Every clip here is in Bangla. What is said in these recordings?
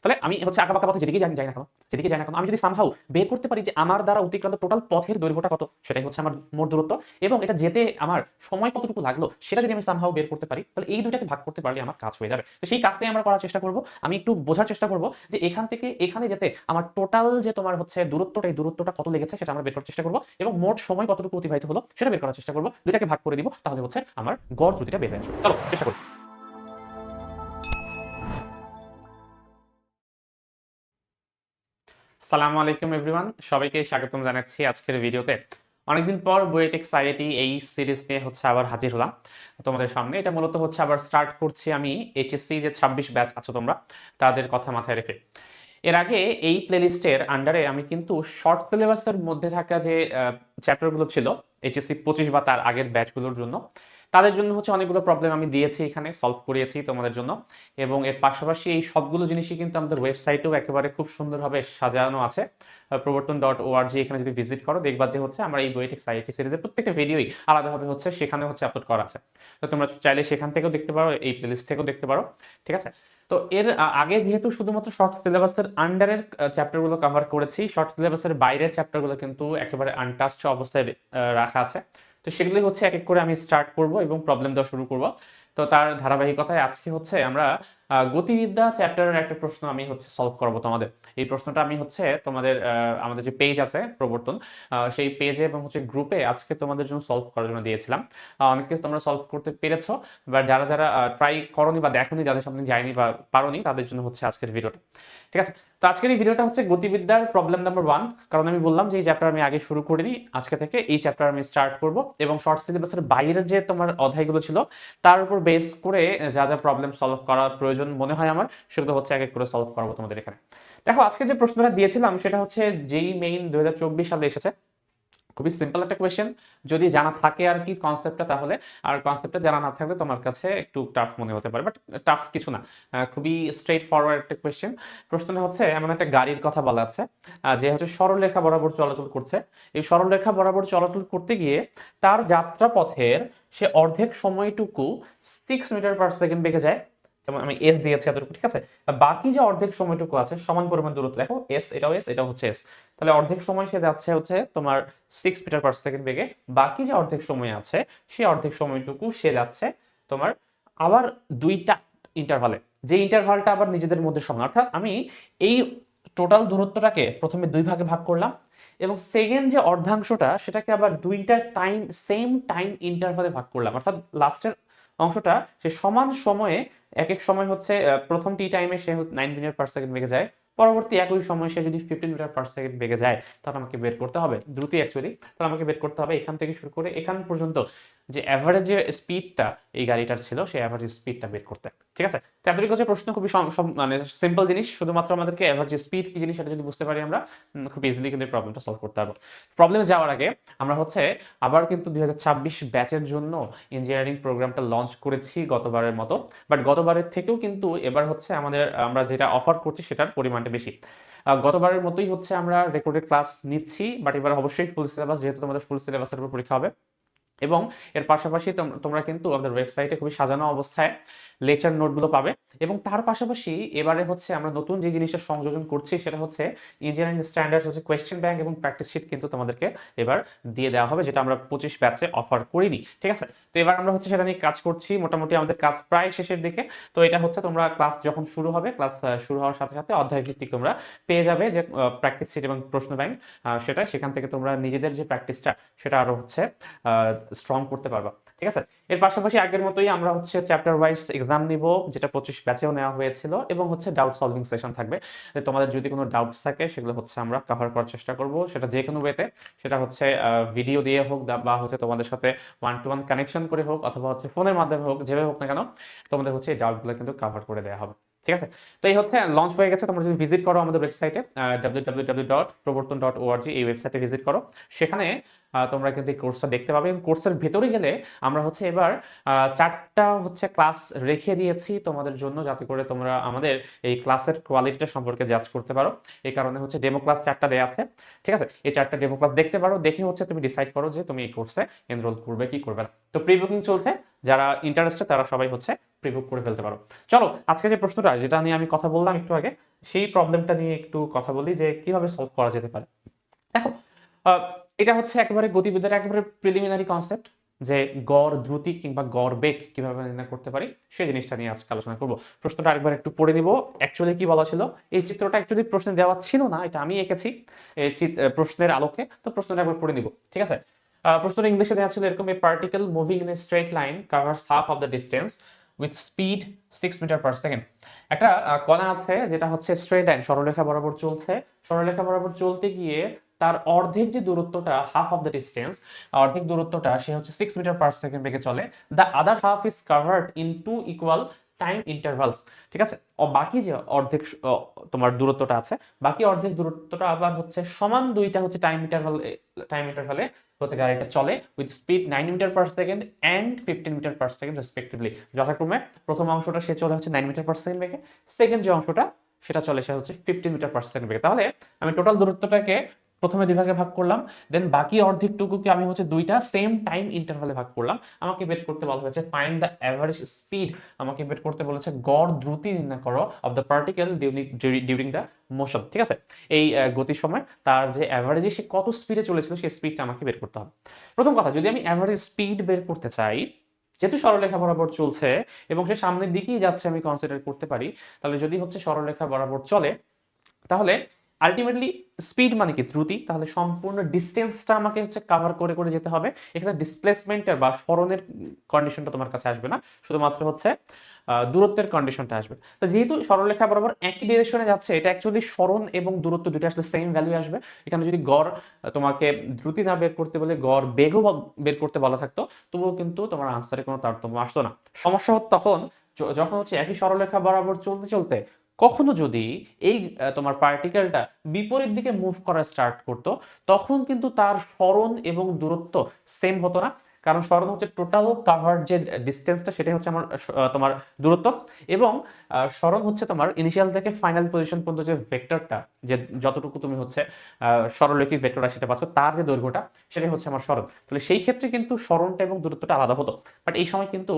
তাহলে আমি হচ্ছে আঁকাবাঁকা পথে যেদিকে যাই না কেন আমি যদি সামহাউ বের করতে পারি যে আমার দ্বারা অতিক্রান্ত টোটাল পথের দৈর্ঘ্যটা কত, সেটাই হচ্ছে আমার মোট দূরত্ব, এবং এটা যেতে আমার সময় কতটুকু লাগলো সেটা যদি আমি সামহাউ বের করতে পারি, তাহলে এই দুইটাকে ভাগ করতে পারলে আমার কাজ হয়ে যাবে। তো সেই কাজটাই আমরা করার চেষ্টা করব। আমি একটু বোঝার চেষ্টা করব যে এখান থেকে এখানে যেতে আমার টোটাল যে তোমার হচ্ছে দূরত্বটা, এই দূরত্বটা কত লেগেছে সেটা আমরা বের করার চেষ্টা করব, এবং মোট সময় কতটুকু অতিবাহিত হলো সেটা বের করার চেষ্টা করব। দুইটাকে ভাগ করে দিব, তাহলে হচ্ছে আমার গড় ত্রুটিটা বের হয়ে আসবে। চলো চেষ্টা করি। আসসালামু আলাইকুম এভরিওয়ান, সবাইকে স্বাগতম জানাচ্ছি আজকের ভিডিওতে। অনেকদিন পর বুয়েটেক সাইয়েটি এই সিরিজ নিয়ে হচ্ছে আবার হাজির হলাম তোমাদের সামনে। এটা মূলত হচ্ছে আবার স্টার্ট করছি আমি এইচএসসি যে 26 ব্যাচ আছো তোমরা, তাদের কথা মাথায় রেখে। এর আগে এই প্লেলিস্টের আন্ডারে আমি কিন্তু শর্ট সিলেবাসের মধ্যে থাকা যে চ্যাপ্টারগুলো ছিল এইচএসসি 25 বা তার আগের ব্যাচগুলোর জন্য, তাদের জন্য হচ্ছে অনেকগুলো প্রবলেম আমি দিয়েছি, এখানে সলভ করিয়েছি তোমাদের জন্য। এবং এর পাশাপাশি এই সবগুলো জিনিসই কিন্তু আমাদের ওয়েবসাইটেও একেবারে খুব সুন্দরভাবে সাজানো আছে, প্রবর্তন.org। এখানে যদি ভিজিট করো দেখবা যে হচ্ছে আমরা এই বুয়েটেক সাইটি সিরিজের প্রত্যেকটা ভিডিওই আলাদাভাবে হচ্ছে সেখানে হচ্ছে আপলোড করা আছে। তো তোমরা চাইলে সেখান থেকেও দেখতে পারো, এই প্লেলিস্ট থেকেও দেখতে পারো, ঠিক আছে। তো এর আগে যেহেতু শুধুমাত্র শর্ট সিলেবাসের আন্ডারের চ্যাপ্টারগুলো কভার করেছি, শর্ট সিলেবাসের বাইরের চ্যাপ্টারগুলো কিন্তু একেবারে আনটাচড অবস্থায় রাখা আছে। তো সেগুলোই হচ্ছে এক এক করে আমি স্টার্ট করব এবং প্রবলেম দেওয়া শুরু করব। তো তার ধারাবাহিকতায় আজকে হচ্ছে আমরা গতিবিদ্যা চ্যাপ্টারের একটা প্রশ্ন আমি হচ্ছে সলভ করব তোমাদের। এই প্রশ্নটা আমি হচ্ছে তোমাদের আমাদের যে পেজ আছে প্রবর্তন, সেই পেজে এবং হচ্ছে গ্রুপে আজকে তোমাদের জন্য সলভ করার জন্য দিয়েছিলাম। অনেক কিছু তোমরা সলভ করতে পেরেছো, বা যারা যারা ট্রাই করনি বা দেখোনি, যাদের সামনে যায়নি বা পারোনি, তাদের জন্য হচ্ছে আজকের ভিডিওটা, ঠিক আছে। তো আজকের এই ভিডিওটা হচ্ছে গতিবিদ্যার প্রবলেম নাম্বার 1। কারণ আমি বললাম যে এই চ্যাপ্টার আমি আগে শুরু করিনি, আজকে থেকে এই চ্যাপ্টার আমি স্টার্ট করব, এবং শর্ট সিলেবাসের বাইরের যে তোমার অধ্যায়গুলো ছিল তার উপর বেস করে যা যা প্রবলেম সলভ করার প্রয়োজন মনে হয় আমার, সেগুলো হচ্ছে এক এক করে সলভ করাবো তোমাদের এখানে। দেখো আজকে যে প্রশ্নটা দিয়েছিলাম সেটা হচ্ছে যেই মেইন 2024 সালে এসেছে। খুবই সিম্পল একটা কোয়েশ্চেন, যদি জানা থাকে আর কি কনসেপ্টটা, তাহলে। আর কনসেপ্টটা জানা না থাকলে তোমার কাছে একটু টাফ মনে হতে পারে, বাট টাফ কিছু না, খুবই স্ট্রেট ফরওয়ার্ড একটা কোয়েশ্চেন। প্রশ্নটা হচ্ছে এমন একটা গাড়ির কথা বলা আছে, যে হচ্ছে সরলরেখা বরাবর চলাচল করছে। এই সরলরেখা বরাবর চলাচল করতে গিয়ে তার যাত্রা পথের সে অর্ধেক সময়টুকু 6 মিটার পার সেকেন্ড বেগে যায়। যেমন আমি এস দিয়েছি এতটুকু, ঠিক আছে। বাকি যে অর্ধেক সময়টুকু আছে সমান পরিমাণ দূরত্ব, দেখো এস, এটাও হচ্ছে এস, তাহলে অর্ধেক সময় সে যাচ্ছে হচ্ছে তোমার 6 মিটার পার সেকেন্ড বেগে। বাকি যে অর্ধেক সময় আছে সেই অর্ধেক সময়টুকু সে যাচ্ছে তোমার আবার দুইটা ইন্টারভালে, যে ইন্টারভালটা আবার নিজেদের মধ্যে সমান। অর্থাৎ আমি এই টোটাল দূরত্বটাকে প্রথমে দুই ভাগে ভাগ করলাম, এবং সেকেন্ড যে অর্ধাংশটা সেটাকে আবার দুইটা টাইম, সেম টাইম ইন্টারভালে ভাগ করলাম। অর্থাৎ লাস্টের অংশটা সে সমান সময়ে, এক এক সময় হচ্ছে প্রথম টি টাইমে সে 9 মিটার পার সেকেন্ড বেগে যায়, পরবর্তী একই সময় সে যদি 15 মিটার পার সেকেন্ড বেগে যায়, তাহলে আমাকে বের করতে হবে দ্রুতই অ্যাকচুয়ালি, তাহলে আমাকে বের করতে হবে এখান থেকে শুরু করে এখান পর্যন্ত যে অ্যাভারেজ যে স্পিডটা এই গাড়িটার ছিল, সেই অ্যাভারেজ স্পিডটা বের করতে, ঠিক আছে। তো এতটুকু হচ্ছে প্রশ্ন, খুবই মানে সিম্পল জিনিস, শুধুমাত্র আমাদেরকে অ্যাভারেজ স্পিড কি জিনিস সেটা যদি বুঝতে পারি আমরা খুব ইজিলি কিন্তু প্রবলেমটা সলভ করতে পারবো। প্রবলেমে যাওয়ার আগে আমরা হচ্ছে আবার কিন্তু 2026 ব্যাচের জন্য ইঞ্জিনিয়ারিং প্রোগ্রামটা লঞ্চ করেছি গতবারের মতো, বাট গতবারের থেকেও কিন্তু এবার হচ্ছে আমরা যেটা অফার করছি সেটার পরিমাণটা বেশি। গতবারের মতোই হচ্ছে আমরা রেকর্ডেড ক্লাস নিচ্ছি, বাট এবার অবশ্যই ফুল সিলেবাস, যেহেতু তোমাদের ফুল সিলেবাসের উপর পরীক্ষা হবে। এবং এর পাশাপাশি তোমরা কিন্তু আমাদের ওয়েবসাইটে খুবই সাজানো অবস্থায় লেকচার নোটগুলো পাবে। এবং তার পাশাপাশি এবারে হচ্ছে আমরা নতুন যে জিনিসটা সংযোজন করছি সেটা হচ্ছে ইঞ্জিনিয়ারিং স্ট্যান্ডার্ডস হচ্ছে কোয়েশ্চেন ব্যাংক এবং প্র্যাকটিস শিট কিন্তু তোমাদেরকে এবার দিয়ে দেওয়া হবে, যেটা আমরা 25 ব্যাচে অফার করিনি, ঠিক আছে। তো এবার আমরা হচ্ছে সেটা নিয়ে কাজ করছি, মোটামুটি আমাদের কাজ প্রায় শেষের দিকে। তো এটা হচ্ছে তোমরা ক্লাস যখন শুরু হবে, ক্লাস শুরু হওয়ার সাথে সাথে অধ্যায় ভিত্তিক তোমরা পেয়ে যাবে যে প্র্যাকটিস শিট এবং প্রশ্ন ব্যাংক, সেটা সেখান থেকে তোমরা নিজেদের যে প্র্যাকটিসটা সেটা আরো হচ্ছে স্ট্রং করতে পারবা, ঠিক আছে। এর পাশাপাশি আগের মতোই আমরা হচ্ছে চ্যাপ্টার ওয়াইজ এক্সাম নিব, যেটা 25 ব্যাচেও নেওয়া হয়েছিল, এবং হচ্ছে ডাউট সলভিং সেশন থাকবে। তোমাদের যদি কোনো ডাউটস থাকে সেগুলো হচ্ছে আমরা কভার করার চেষ্টা করব, সেটা যে কোনো ওয়েতে, সেটা হচ্ছে ভিডিও দিয়ে হোক বা হচ্ছে তোমাদের সাথে 1-to-1 কানেকশন করে হোক, অথবা হচ্ছে ফোনের মাধ্যমে হোক, যেভাবে হোক না কেন তোমাদের হচ্ছে এই ডাউটগুলো কিন্তু কভার করে দেওয়া হবে, ঠিক আছে। তো এই হচ্ছে লঞ্চ হয়ে গেছে। তোমরা যদি ভিজিট করো আমাদের ওয়েবসাইটে www.proborton.org, এই ওয়েবসাইটে ভিজিট করো, সেখানে তোমরা কিন্তু এই কোর্সটা দেখতে পাবে। এবং কোর্সের ভেতরে গেলে আমরা হচ্ছে এবার 4টা হচ্ছে ক্লাস রেখে দিয়েছি তোমাদের জন্য, যাতে করে তোমরা আমাদের এই ক্লাসের কোয়ালিটিটা সম্পর্কে জাজ করতে পারো। এই কারণে হচ্ছে ডেমো ক্লাস 4টা দেওয়া আছে, ঠিক আছে? এই 4টা ডেমো ক্লাস দেখতে পারো, দেখে হচ্ছে তুমি ডিসাইড করো যে তুমি এই কোর্সে এনরোল করবে কি করবে না। তো প্রি বুকিং চলছে, যারা ইন্টারেস্টেড তারা সবাই হচ্ছে প্রি বুক করে ফেলতে পারো। চলো আজকে যে প্রশ্নটা যেটা নিয়ে আমি কথা বললাম একটু আগে, সেই প্রবলেমটা নিয়ে একটু কথা বলি যে কিভাবে সলভ করা যেতে পারে। দেখো, আহ, এটা হচ্ছে একেবারে গতিবিদ্যার একেবারে প্রিলিমিনারি কনসেপ্ট, যে গড় দ্রুতি কিংবা গড় বেগ কিভাবে নির্ণয় করতে পারি সেই জিনিসটা নিয়ে আজকে আলোচনা করবো। প্রশ্নটা আরেকবার একটু পড়ে নিব। অ্যাকচুয়ালি কি বলা ছিল, এই চিত্রটা অ্যাকচুয়ালি প্রশ্নে দেওয়া ছিল না, এটা আমি এঁকেছি এই প্রশ্নের আলোকে। তো প্রশ্নটা একবার পড়ে নিব, ঠিক আছে? প্রশ্নটা ইংলিশে দেওয়া ছিল এরকম: a particle moving in a straight line covers half of the distance with speed 6 metre per second. একটা কণা আছে যেটা হচ্ছে স্ট্রেট লাইন, সরলরেখা বরাবর চলছে। সরলরেখা বরাবর চলতে গিয়ে তার অর্ধেক যে দূরত্বটা, হাফ অফ দ্য ডিস্টেন্স, অর্ধেক দূরত্বটা সে হচ্ছে 6 মিটার পার সেকেন্ড বেগে চলে। The other half is covered in two equal time intervals, ঠিক আছে? ও বাকি যে অর্ধেক তোমার দূরত্বটা আছে, বাকি অর্ধেক দূরত্বটা আবার হচ্ছে সমান দুইটা হচ্ছে টাইম ইন্টারভালে হচ্ছে গাড়িটা চলে with speed 9 metre per second and 15 metre per second respectively. যথাক্রমে প্রথম অংশটা সে চলে হচ্ছে 9 মিটার পার সেকেন্ড বেগে, সেকেন্ড যে অংশটা সেটা চলে সে হচ্ছে 15 মিটার পার সেকেন্ড বেগে। তাহলে আমি টোটাল দূরত্বটাকে প্রথমে দুই ভাগে ভাগ করলাম, দেন বাকি অর্ধেকটুকুকে আমি হচ্ছে দুইটা সেম টাইম ইন্টারভালে ভাগ করলাম। আমাকে বের করতে বলা হয়েছে ফাইন্ড দ্য অ্যাভারেজ স্পিড, আমাকে বের করতে বলেছে গড় দ্রুতি নির্ণয় করো of the particle during the motion, ঠিক আছে? এই গতির সময় তার যে অ্যাভারেজে সে কত স্পিডে চলেছিল সেই স্পিডটা আমাকে বের করতে হবে। প্রথম কথা, যদি আমি অ্যাভারেজ স্পিড বের করতে চাই, যেহেতু সরলরেখা বরাবর চলছে এবং সে সামনের দিকেই যাচ্ছে, আমি কনসিডার করতে পারি। তাহলে যদি হচ্ছে সরলরেখা বরাবর চলে, তাহলে আলটিমেটলি স্পিড মানে কি দ্রুতি, তাহলে সম্পূর্ণ ডিস্টেন্সটা আমাকে হচ্ছে কাভার করে করে যেতে হবে। এখানে ডিসপ্লেসমেন্টের বা সরণের কন্ডিশনটা তোমার কাছে আসবে না, শুধুমাত্র হচ্ছে দূরত্বের কন্ডিশনটা আসবে। তো যেহেতু সরলরেখা বরাবর একই ডিরেকশনে যাচ্ছে, এটা অ্যাকচুয়ালি সরণ এবং দূরত্ব দুটো আসলে সেম ভ্যালু আসবে। এখানে যদি গড় তোমাকে দ্রুতি না বের করতে বলে গড় বেগও বের করতে বলা থাকতো, তবুও কিন্তু তোমার আনসারে কোনো তারতম্য আসতো না। সমস্যা হতো তখন যখন হচ্ছে একই সরলরেখা বরাবর চলতে চলতে কখনো যদি এই তোমার পার্টিকেলটা বিপরীত দিকে মুভ করা স্টার্ট করতো, তখন কিন্তু তার সরণ এবং দূরত্ব সেম হতো না। কারণ সরণ হচ্ছে টোটাল কাভার যে ডিস্টেন্সটা, সেটাই হচ্ছে আমার তোমার দূরত্ব, এবং সরণ হচ্ছে তোমার ইনিশিয়াল থেকে ফাইনাল পজিশন পর্যন্ত যে ভেক্টরটা, যে যতটুকু তুমি হচ্ছে সরলরৈখিক ভেক্টর সেটা পাচ্ছ, তার যে দৈর্ঘ্যটা সেটাই হচ্ছে আমার সরণ। তাহলে সেই ক্ষেত্রে কিন্তু সরণটা এবং দূরত্বটা আলাদা হতো, বাট এই সময় কিন্তু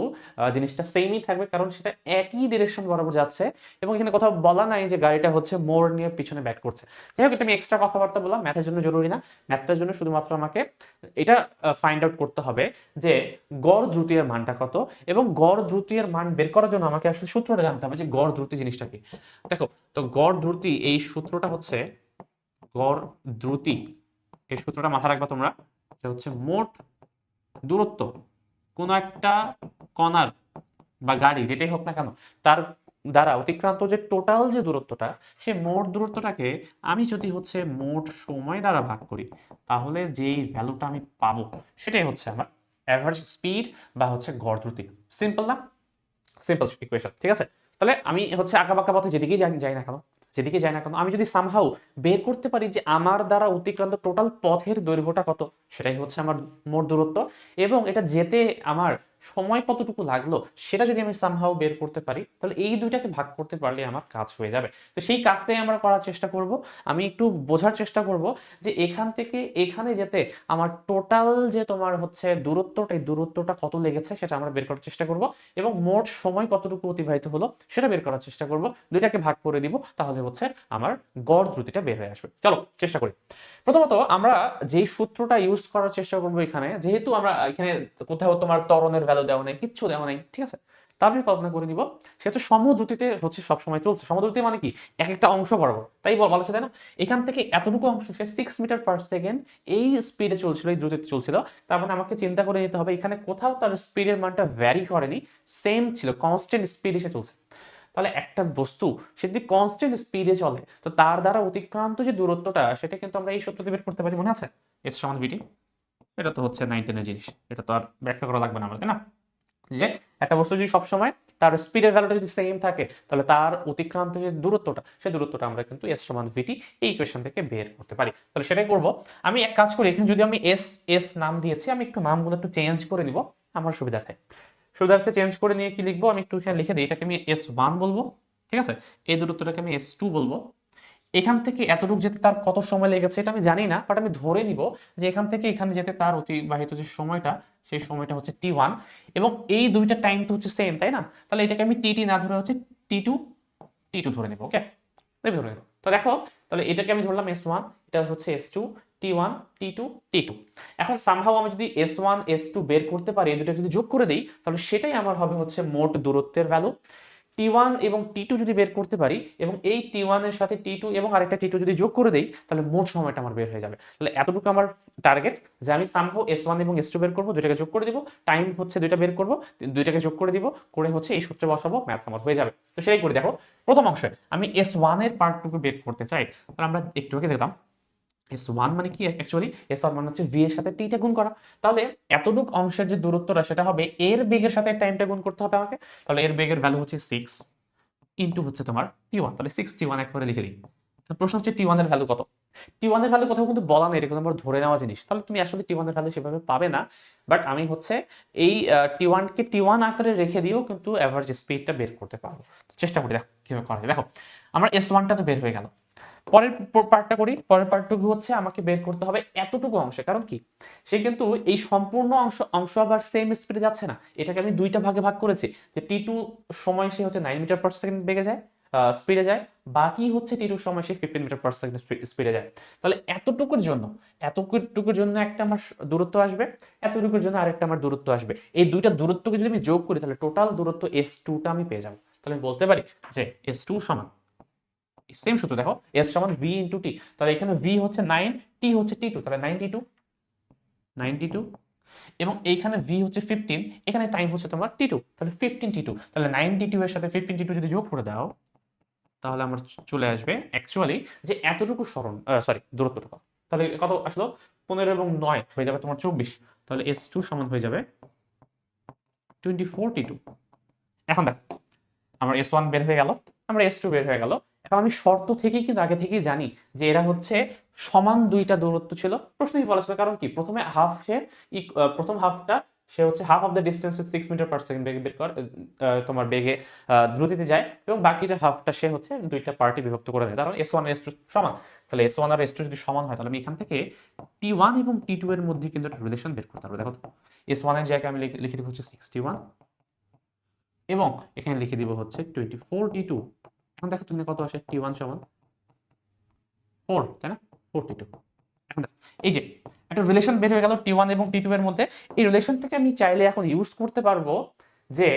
জিনিসটা সেমই থাকবে, কারণ সেটা একই ডিরেকশন বরাবর যাচ্ছে এবং এখানে কোথাও বলা নাই যে গাড়িটা হচ্ছে মোড় নিয়ে পিছনে ব্যাক করছে। যাই হোক, এটা আমি এক্সট্রা কথাবার্তা বললাম, ম্যাথের জন্য জরুরি না। ম্যাথটার জন্য শুধুমাত্র আমাকে এটা ফাইন্ড আউট করতে হবে যে গড় দ্রুতির মানটা কত, এবং গড় দ্রুতির মান বের করার জন্য আমাকে আসলে সূত্রটা জানতে হবে যে গড় দ্রুতি জিনিসটা কি। দেখো, তো গড় দ্রুতি এই সূত্রটা হচ্ছে গড় দ্রুতি, এই সূত্রটা মাথায় রাখবা তোমরা। এটা হচ্ছে মোট দূরত্ব কোন একটা কণার বা গাড়ি যেটাই হোক না কেন, তার দ্বারা অতিক্রান্ত যে টোটাল যে দূরত্বটা, সে মোট দূরত্বটাকে আমি যদি হচ্ছে মোট সময় দ্বারা ভাগ করি, তাহলে যেই ভ্যালুটা আমি পাবো সেটাই হচ্ছে আমার অ্যাভারেজ স্পিড বা হচ্ছে গড় দ্রুতি। সিম্পল না? সিম্পল ইকুয়েশন, ঠিক আছে? তাহলে আমি হচ্ছে আঁকাবাঁকা পথে যেদিকেই যাই না কেন, আমি যদি সামহাউ বের করতে পারি যে আমার দ্বারা অতিক্রান্ত টোটাল পথের দৈর্ঘ্যটা কত, সেটাই হচ্ছে আমার মোট দূরত্ব, এবং এটা যেতে আমার সময় কতটুকু লাগলো সেটা যদি আমি সামহাউ বের করতে পারি, তাহলে এই দুইটাকে ভাগ করতে পারলে আমার কাজ হয়ে যাবে। তো সেই কাজটাই আমরা করার চেষ্টা করব। আমি একটু বোঝার চেষ্টা করব যে এখান থেকে এখানে যেতে আমার টোটাল যে তোমার হচ্ছে দূরত্বটা, এই দূরত্বটা কত লেগেছে সেটা আমরা বের করার চেষ্টা করব, এবং মোট সময় কতটুকু অতিবাহিত হলো সেটা বের করার চেষ্টা করব। দুইটাকে ভাগ করে দিব, তাহলে হচ্ছে আমার গড় দ্রুতিটা বের হয়ে আসবে। চলো চেষ্টা করি। প্রথমত আমরা যেই সূত্রটা ইউজ করার চেষ্টা করবো এখানে, যেহেতু আমরা এখানে কোথাও তোমার ত্বরণের ভ্যালু দেওয়া নেই, কিচ্ছু দেওয়া নেই, ঠিক আছে? তাহলে আমি কল্পনা করে নিব সে হচ্ছে সমদ্রুতিতে হচ্ছে সবসময় চলছে। সমদ্রুতি মানে কি? এক একটা অংশ বরাবর, তাই বলা হচ্ছে তাই না? এখান থেকে এতটুকু অংশ সে 6 মিটার পার সেকেন্ড এই স্পিডে চলছিল, এই দ্রুতিতে চলছিল। তার মানে আমাকে চিন্তা করে নিতে হবে এখানে কোথাও তার স্পিডের মানটা ভ্যারি করেনি, সেম ছিল, কনস্ট্যান্ট স্পিডে সে চলছে। তাহলে একটা বস্তু সে যদি কনস্ট্যান্ট স্পিডে চলে, তো তার দ্বারা অতিক্রান্ত যে দূরত্বটা সেটা কিন্তু আমরা এই সূত্র দিয়ে বের করতে পারি, মনে আছে? এস সমান ভিটি। এটা তো হচ্ছে 9-10 এর জিনিস, এটা তো আর ব্যাখ্যা করা লাগবে না আমার, তাই না? যে একটা বস্তু যদি সবসময় তার স্পিডের ভ্যালুটা যদি সেম থাকে তাহলে তার অতিক্রান্ত যে দূরত্বটা সেই দূরত্বটা আমরা কিন্তু এস সমান ভিটি এই ইকুয়েশন থেকে বের করতে পারি। তাহলে সেটাই করব। আমি এক কাজ করি, এখানে যদি আমি এস এস নাম দিয়েছি, আমি একটু নামগুলো একটু চেঞ্জ করে নিব আমার সুবিধার্থে চেঞ্জ করে নিয়ে কি লিখবো, আমি একটু এখানে লিখে দিই, এটাকে আমি S1 বলবো, ঠিক আছে, এই দূরত্বটাকে আমি S2 বলবো। এখান থেকে এতটুকু যেতে তার কত সময় লেগেছে এটা আমি জানি না, বাট আমি ধরে নিব যে এখান থেকে এখানে যেতে তার অতিবাহিত যে সময়টা সেই সময়টা হচ্ছে T1, এবং এই দুইটা টাইম তো হচ্ছে সেম, তাই না? তাহলে এটাকে আমি টি না ধরে হচ্ছে T2 ধরে নেব। ওকে, ধরে নেব। তো দেখো, তাহলে এটাকে আমি ধরলাম S1, এটা হচ্ছে S2, T1 T2 T2। এখন সামহাও আমি যদি S1 S2 বের করতে পারি, এই দুটো যদি যোগ করে দেই তাহলে সেটাই আমার হবে হচ্ছে মোট দূরত্বের ভ্যালু। T1 এবং T2 যদি বের করতে পারি এবং এই T1 এর সাথে T2 এবং আরেকটা T2 যদি যোগ করে দেই তাহলে মোট সময়টা আমার বের হয়ে যাবে। তাহলে এতটুকু আমার টার্গেট, যে আমি সামহাও S1 এবং S2 বের করব, দুইটাকে যোগ করে দিব, টাইম হচ্ছে দুইটা বের করব, দুইটাকে যোগ করে দিব, করে হচ্ছে এই সূত্রে বসাবো, ম্যাথ আমার হয়ে যাবে। তো সেটাই করি। দেখো, প্রথম অংশে আমি S1 এর পার্টটুকু বের করতে চাই, তাহলে আমরা একটু আগে দেখলাম S1 মানে কি, অ্যাকচুয়ালি S1 মানে হচ্ছে V এর সাথে T টা গুণ করা। তাহলে এতটুক অংশের যে দূরত্বটা সেটা হবে এর বেগের সাথে টাইমটা গুণ করতে হবে আমাকে। তাহলে এর বেগের ভ্যালু হচ্ছে 6 ইনটু হচ্ছে তোমার T1, তাহলে 6 T1 একবারে লিখে দিই। প্রশ্ন হচ্ছে T1 এর ভ্যালু কত? T1 এর ভ্যালু কোথাও কিন্তু বলা নেই, এটা কিন্তু আমার ধরে নেওয়া জিনিস। তাহলে তুমি আসলে T1 এর ভ্যালু সেভাবে পাবে না, বাট আমি হচ্ছে এই T1 কে T1 আকারে রেখে দিয়েও কিন্তু এভারেজ স্পিডটা বের করতে পারবো। চেষ্টা করি, দেখো কিভাবে করা যায়। দেখো, আমার S1 টা তো বের হয়ে গেল। পরের পার্টটা করি। পরের পার্টটুকু হচ্ছে আমাকে বের করতে হবে এতটুকু অংশে, কারণ কি সে কিন্তু এই সম্পূর্ণ অংশ আবার সেম স্পিডে যাচ্ছে না। এটাকে আমি দুইটা ভাগে ভাগ করেছি, যে T2 সময় সে হচ্ছে 9 মিটার পার সেকেন্ড বেগে যায়, স্পিডে যায়, বাকি হচ্ছে T2 সময় সে 15 মিটার পার সেকেন্ড স্পিডে যায়। তাহলে এতটুকুর জন্য একটা আমার দূরত্ব আসবে, এতটুকুর জন্য আরেকটা আমার দূরত্ব আসবে। এই দুইটা দূরত্বকে যদি আমি যোগ করি তাহলে টোটাল দূরত্ব S2 টা আমি পেয়ে যাবো। তাহলে আমি বলতে পারি যে S2 সমান, সেম সূত্র দেখো, S সমান V ইনটু T। তাহলে এখানে V হচ্ছে 9, T হচ্ছে T2, তাহলে 92 এবং এইখানে V হচ্ছে 15, এখানে টাইম হচ্ছে তোমার T2, তাহলে 15 T2। তাহলে 9 T2 এর সাথে 15 T2 যদি যোগ করে দাও তাহলে আমার চলে আসবে অ্যাকচুয়ালি যে এতটুকু দূরত্বটুকু। তাহলে কত আসলো, 15 এবং 9 হয়ে যাবে তোমার 24। তাহলে S2 সমান হয়ে যাবে 24 T2। এখন দেখো, আমার S1 বের হয়ে গেল, আমার S2 বের হয়ে গেল। এখন আমি শর্ত থেকেই কিন্তু আগে থেকেই জানি যে এরা হচ্ছে সমান দুইটা দূরত্ব ছিল। প্রশ্নই বলা ছিল, কারণ কি প্রথমে প্রথম হাফটা সে হচ্ছে half of the distance 6 metre per second বেগে বের কর, তোমার বেগে দ্রুতিতে যায়, এবং বাকিটা হাফটা সে হচ্ছে দুইটা পার্টি বিভক্ত করে দেয়, কারণ S1 আর S2 সমান। তাহলে S1 আর S2 যদি সমান হয় তাহলে আমি এখান থেকে T1 এবং T2 এর মধ্যে কিন্তু একটা রিলেশন বের করতে পারবো। দেখো, S1 এর জায়গায় আমি লিখে দেবো হচ্ছে 61 এবং এখানে লিখে দিব হচ্ছে 24 T2। এখন দেখো তুমি কত আসে, T1 সমান 4, তাই না? 4 T2। এখন দেখো, এই যে একটা রিলেশন বের হয়ে গেল T1 এবং T2 এর মধ্যে। এই রিলেশনটাকে আমি চাইলে এখন ইউজ করতে পারবো যে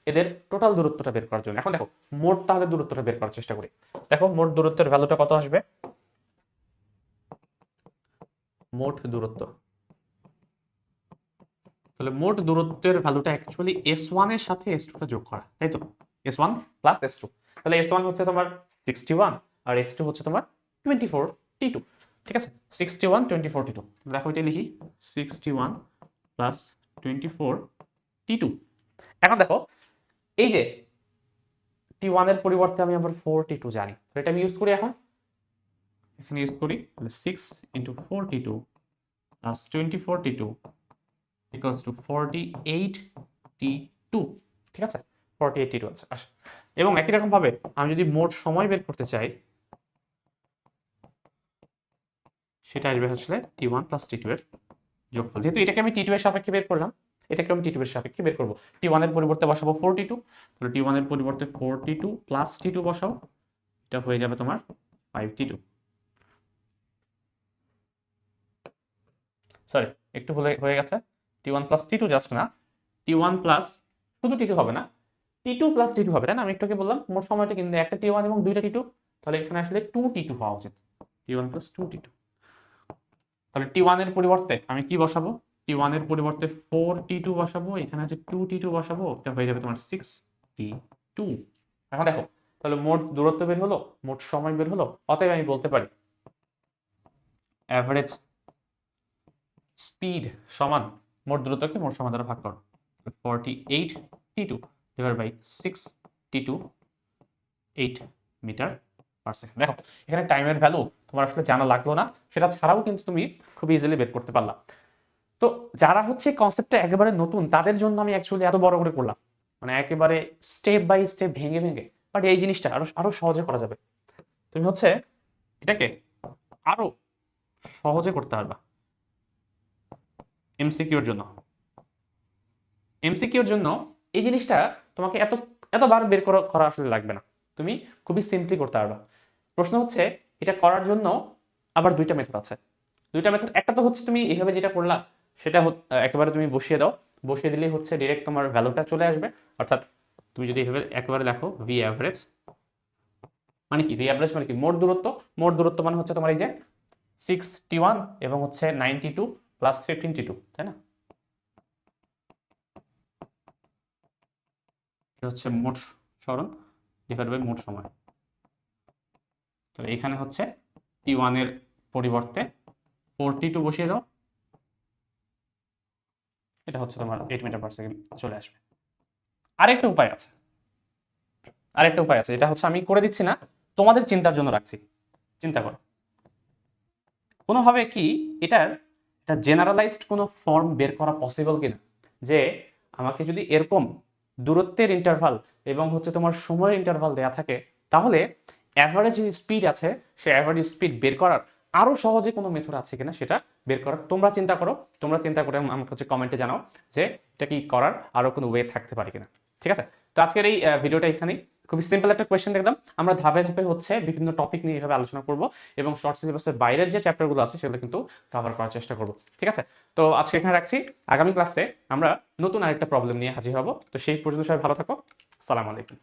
এদের টোটাল দূরত্বটা বের করার জন্য। এখন দেখো, মোট তাহলে দূরত্বটা বের করার চেষ্টা করি। দেখো, মোট দূরত্বের ভ্যালুটা কত আসবে, মোট দূরত্ব। তাহলে মোট দূরত্বের ভ্যালুটা অ্যাকচুয়ালি S1 এর সাথে S2 টা যোগ করা, তাই তো? S1 plus S2। তাহলে S1 হচ্ছে তোমার 61 আর S2 হচ্ছে তোমার 24 T2। ঠিক আছে, 61 24 T2। দেখো এটা লিখি, 61 প্লাস 24 T2। এখন দেখো, এই যে T1 এর পরিবর্তে আমি আবার 4 T2 জানি, তো এটা আমি ইউজ করি। এখন এখানে ইউজ করি, তাহলে 6 into 4 T2 plus 24 T2 equals to 48 T2। ঠিক আছে, 48 T2 আছে আসে। এবং একই রকম ভাবে আমি যদি মোট সময় বের করতে চাই, সেটা আসবে আসলে T1 প্লাস T2 এর যোগফল। যেহেতু এটাকে আমি T2 এর সাপেক্ষে বের করলাম, এটাকে আমি T2 এর সাপেক্ষে বের করব। T1 এর পরিবর্তে বসাবো 4 T2, তাহলে T1 এর পরিবর্তে 4 T2 প্লাস T2 বসাও, এটা হয়ে যাবে তোমার 5 T2। সরি, একটু ভুল হয়ে গেছে, T1 প্লাস T2 জাস্ট না, T1 প্লাস, শুধু T2 হবে না, T2 প্লাস T2 হবে, তাই না? আমি একটু আগে বললাম মোট সময়টা কিন্তু একটা T1 এবং দুইটা T2, তাহলে এখানে আসলে 2 T2 হওয়া উচিত, T1 প্লাস 2 T2। তাহলে T1 এর পরিবর্তে আমি কি বসাবো, T1 এর পরিবর্তে 4 T2 বসাবো, এখানে হচ্ছে 2 T2 বসাবো, এটা হয়ে যাবে তোমার 6 T2। এখন দেখো, তাহলে মোট দূরত্ব বের হলো, মোট সময় বের হলো, অতএব আমি বলতে পারি অ্যাভারেজ স্পিড সমান মোট দূরত্বকে মোট সময় দ্বারা ভাগ করো, 48 T2। Divide by 6t2 metre per second. দেখো এখানে টাইমের ভ্যালু তোমার আসলে জানা লাগলো না, সেটা ছাড়াও কিন্তু তুমি খুব ইজিলি বের করতে পারলা। তো যারা হচ্ছে কনসেপ্টটা একেবারে নতুন তাদের জন্য আমি অ্যাকচুয়ালি এত বড় করে করলাম, মানে একেবারে স্টেপ বাই স্টেপ ভেঙে ভেঙে, বাট এই জিনিসটা আরো আরো সহজে করা যাবে। তুমি হচ্ছে এটাকে আরো সহজে করতে পারবা এমসিকিউর জন্য। এমসিকিউর জন্য এই জিনিসটা তোমাকে এতবার বের করা আসলে লাগবে না, তুমি খুবই সিম্পলি করতে পারবা। প্রশ্ন হচ্ছে এটা করার জন্য আবার দুইটা মেথড আছে। দুইটা মেথড, একটা তো হচ্ছে তুমি এইভাবে যেটা করলা সেটা একেবারে তুমি বসিয়ে দাও, বসিয়ে দিলেই হচ্ছে ডিরেক্ট তোমার ভ্যালুটা চলে আসবে। অর্থাৎ তুমি যদি এইভাবে একেবারে দেখো ভি অ্যাভারেজ মানে কি, ভি অ্যাভারেজ মানে কি, মোট দূরত্ব। মোট দূরত্ব মানে হচ্ছে তোমার এই যে 6t1 এবং হচ্ছে 92 প্লাস 15t2, তাই না? এটা হচ্ছে মোট সরণ ডিভাইড বাই মোট সময়। তো এখানে হচ্ছে t1 এর পরিবর্তে 4t2 বসিয়ে দাও, এটা হচ্ছে তোমার 8 মিটার পার সেকেন্ড চলে আসবে। আরেকটা উপায় আছে, আরেকটা উপায় আছে, এটা হচ্ছে আমি করে দিচ্ছি না, তোমাদের চিন্তার জন্য রাখছি। চিন্তা করো কোনোভাবে কি এটার একটা জেনারেলাইজড কোনো ফর্ম বের করা পসিবল কিনা, যে আমাকে যদি এরকম দূরত্বের ইন্টারভাল এবং হচ্ছে তোমার সময়ের ইন্টারভাল দেয়া থাকে, তাহলে অ্যাভারেজ যে স্পিড আছে সে অ্যাভারেজ স্পিড বের করার আরো সহজে কোনো মেথড আছে কিনা সেটা বের করার তোমরা চিন্তা করো। তোমরা চিন্তা করে আমাকে হচ্ছে কমেন্টে জানাও যে এটা কি করার আরো কোনো ওয়ে থাকতে পারে কিনা। ঠিক আছে, তো আজকের এই ভিডিওটা এখানেই। খুবই সিম্পল একটা কোয়েশ্চেন দেখলাম, আমরা ধাপে ধাপে হচ্ছে বিভিন্ন টপিক নিয়ে এভাবে আলোচনা করব এবং শর্ট সিলেবাসের বাইরের যে চ্যাপ্টারগুলো আছে সেগুলো কিন্তু কভার করার চেষ্টা করব। ঠিক আছে, তো আজকে এখানে রাখছি, আগামী ক্লাসে আমরা নতুন আরেকটা প্রবলেম নিয়ে হাজির হব। তো সেই পর্যন্ত সবাই ভালো থাকো, আসসালামু আলাইকুম।